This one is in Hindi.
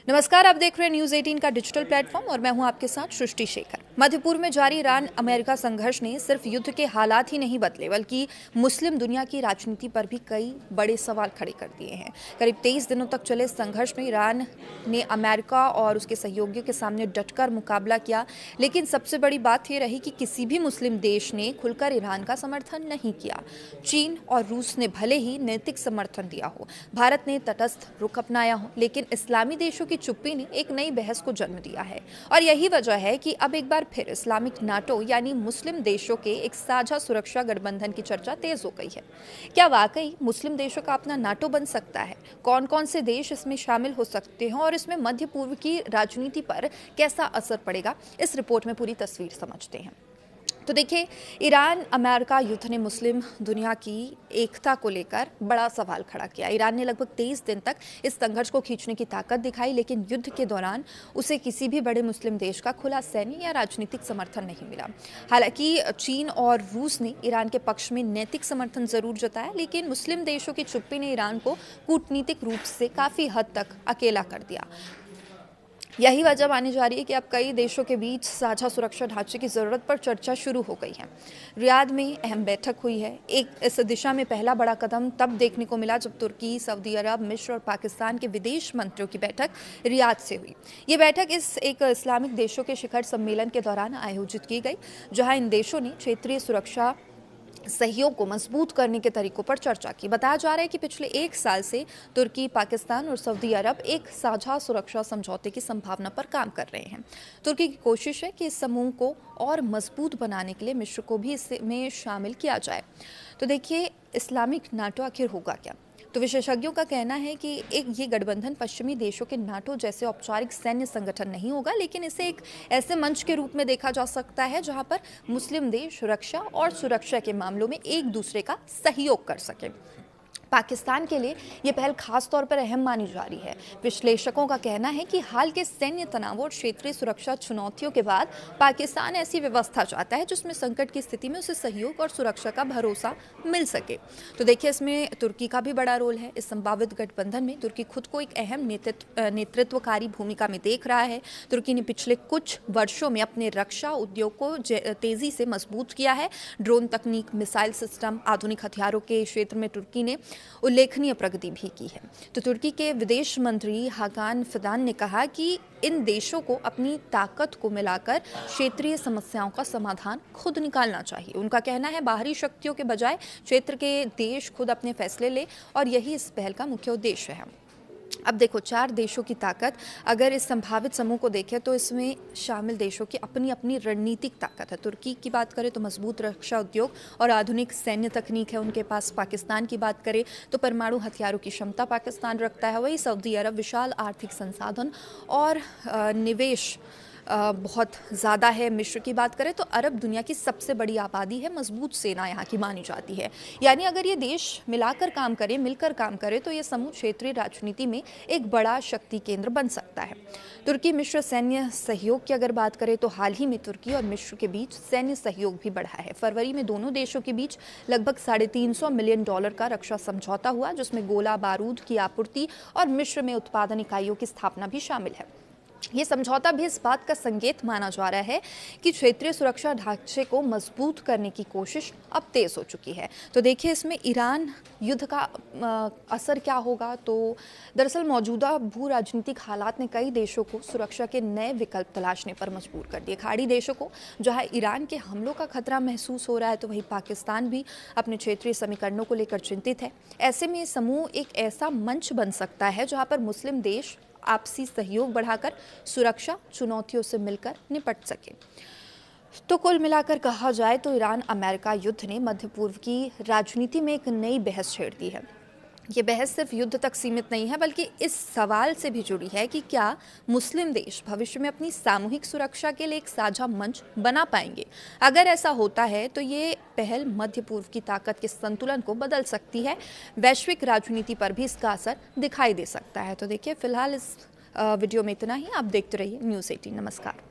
नमस्कार, आप देख रहे हैं न्यूज़ 18 का डिजिटल प्लेटफॉर्म और मैं हूं आपके साथ सृष्टि शेखर। मध्य पूर्व में जारी ईरान अमेरिका संघर्ष ने सिर्फ युद्ध के हालात ही नहीं बदले बल्कि मुस्लिम दुनिया की राजनीति पर भी कई बड़े सवाल खड़े कर दिए हैं। करीब 23 दिनों तक चले संघर्ष में ईरान ने अमेरिका और उसके सहयोगियों के सामने डटकर मुकाबला किया, लेकिन सबसे बड़ी बात यह रही कि किसी भी मुस्लिम देश ने खुलकर ईरान का समर्थन नहीं किया। चीन और रूस ने भले ही नैतिक समर्थन दिया हो, भारत ने तटस्थ रुख अपनाया हो, लेकिन इस्लामी देशों की चुप्पी ने एक नई बहस को जन्म दिया है। और यही वजह है कि अब एक बार फिर इस्लामिक नाटो यानी मुस्लिम देशों के एक साझा सुरक्षा गठबंधन की चर्चा तेज हो गई है। क्या वाकई मुस्लिम देशों का अपना नाटो बन सकता है? कौन कौन से देश इसमें शामिल हो सकते हैं और इसमें मध्य पूर्व की राजनीति पर कैसा असर पड़ेगा, इस रिपोर्ट में पूरी तस्वीर समझते हैं। तो देखिए, ईरान अमेरिका युद्ध ने मुस्लिम दुनिया की एकता को लेकर बड़ा सवाल खड़ा किया। ईरान ने लगभग 23 दिन तक इस संघर्ष को खींचने की ताकत दिखाई, लेकिन युद्ध के दौरान उसे किसी भी बड़े मुस्लिम देश का खुला सैन्य या राजनीतिक समर्थन नहीं मिला। हालांकि चीन और रूस ने ईरान के पक्ष में नैतिक समर्थन जरूर जताया, लेकिन मुस्लिम देशों की चुप्पी ने ईरान को कूटनीतिक रूप से काफी हद तक अकेला कर दिया। यही वजह मानी जा रही है कि अब कई देशों के बीच साझा सुरक्षा ढांचे की जरूरत पर चर्चा शुरू हो गई है। रियाद में अहम बैठक हुई है। इस दिशा में पहला बड़ा कदम तब देखने को मिला जब तुर्की, सऊदी अरब, मिस्र और पाकिस्तान के विदेश मंत्रियों की बैठक रियाद से हुई। ये बैठक इस एक इस्लामिक देशों के शिखर सम्मेलन के दौरान आयोजित की गई, जहां इन देशों ने क्षेत्रीय सुरक्षा सहयोग को मजबूत करने के तरीकों पर चर्चा की। बताया जा रहा है कि पिछले एक साल से तुर्की, पाकिस्तान और सऊदी अरब एक साझा सुरक्षा समझौते की संभावना पर काम कर रहे हैं। तुर्की की कोशिश है कि इस समूह को और मजबूत बनाने के लिए मिस्र को भी इसमें शामिल किया जाए। तो देखिए, इस्लामिक नाटो आखिर होगा क्या? तो विशेषज्ञों का कहना है कि ये गठबंधन पश्चिमी देशों के नाटो जैसे औपचारिक सैन्य संगठन नहीं होगा, लेकिन इसे एक ऐसे मंच के रूप में देखा जा सकता है जहां पर मुस्लिम देश रक्षा और सुरक्षा के मामलों में एक दूसरे का सहयोग कर सकें। पाकिस्तान के लिए ये पहल खास तौर पर अहम मानी जा रही है। विश्लेषकों का कहना है कि हाल के सैन्य तनाव और क्षेत्रीय सुरक्षा चुनौतियों के बाद पाकिस्तान ऐसी व्यवस्था चाहता है जिसमें संकट की स्थिति में उसे सहयोग और सुरक्षा का भरोसा मिल सके। तो देखिए, इसमें तुर्की का भी बड़ा रोल है। इस संभावित गठबंधन में तुर्की खुद को एक अहम नेतृत्वकारी भूमिका में देख रहा है। तुर्की ने पिछले कुछ वर्षों में अपने रक्षा उद्योग को तेजी से मजबूत किया है। ड्रोन तकनीक, मिसाइल सिस्टम, आधुनिक हथियारों के क्षेत्र में तुर्की ने उल्लेखनीय प्रगति भी की है। तो तुर्की के विदेश मंत्री हाकान फिदान ने कहा कि इन देशों को अपनी ताकत को मिलाकर क्षेत्रीय समस्याओं का समाधान खुद निकालना चाहिए। उनका कहना है, बाहरी शक्तियों के बजाय क्षेत्र के देश खुद अपने फैसले ले, और यही इस पहल का मुख्य उद्देश्य है। अब देखो, 4 देशों की ताकत, अगर इस संभावित समूह को देखें तो इसमें शामिल देशों की अपनी अपनी रणनीतिक ताकत है। तुर्की की बात करें तो मजबूत रक्षा उद्योग और आधुनिक सैन्य तकनीक है उनके पास। पाकिस्तान की बात करें तो परमाणु हथियारों की क्षमता पाकिस्तान रखता है। वही सऊदी अरब विशाल आर्थिक संसाधन और निवेश बहुत ज़्यादा है। मिस्र की बात करें तो अरब दुनिया की सबसे बड़ी आबादी है, मजबूत सेना यहाँ की मानी जाती है। यानी अगर ये देश मिलाकर काम करे, मिलकर काम करे, तो ये समूह क्षेत्रीय राजनीति में एक बड़ा शक्ति केंद्र बन सकता है। तुर्की मिस्र सैन्य सहयोग की अगर बात करें तो हाल ही में तुर्की और मिस्र के बीच सैन्य सहयोग भी बढ़ा है। फरवरी में दोनों देशों के बीच लगभग $350 मिलियन का रक्षा समझौता हुआ, जिसमें गोला बारूद की आपूर्ति और मिस्र में उत्पादन इकाइयों की स्थापना भी शामिल है। ये समझौता भी इस बात का संकेत माना जा रहा है कि क्षेत्रीय सुरक्षा ढांचे को मजबूत करने की कोशिश अब तेज हो चुकी है। तो देखिए, इसमें ईरान युद्ध का असर क्या होगा? तो दरअसल मौजूदा भू राजनीतिक हालात ने कई देशों को सुरक्षा के नए विकल्प तलाशने पर मजबूर कर दिया। खाड़ी देशों को जहां ईरान के हमलों का खतरा महसूस हो रहा है, तो वहीं पाकिस्तान भी अपने क्षेत्रीय समीकरणों को लेकर चिंतित है। ऐसे में ये समूह एक ऐसा मंच बन सकता है जहाँ पर मुस्लिम देश आपसी सहयोग बढ़ाकर सुरक्षा चुनौतियों से मिलकर निपट सके। तो कुल मिलाकर कहा जाए तो ईरान अमेरिका युद्ध ने मध्य पूर्व की राजनीति में एक नई बहस छेड़ दी है। ये बहस सिर्फ युद्ध तक सीमित नहीं है, बल्कि इस सवाल से भी जुड़ी है कि क्या मुस्लिम देश भविष्य में अपनी सामूहिक सुरक्षा के लिए एक साझा मंच बना पाएंगे। अगर ऐसा होता है तो ये पहल मध्य पूर्व की ताकत के संतुलन को बदल सकती है। वैश्विक राजनीति पर भी इसका असर दिखाई दे सकता है। तो देखिए, फिलहाल इस वीडियो में इतना ही। आप देखते रहिए न्यूज़ 18। नमस्कार।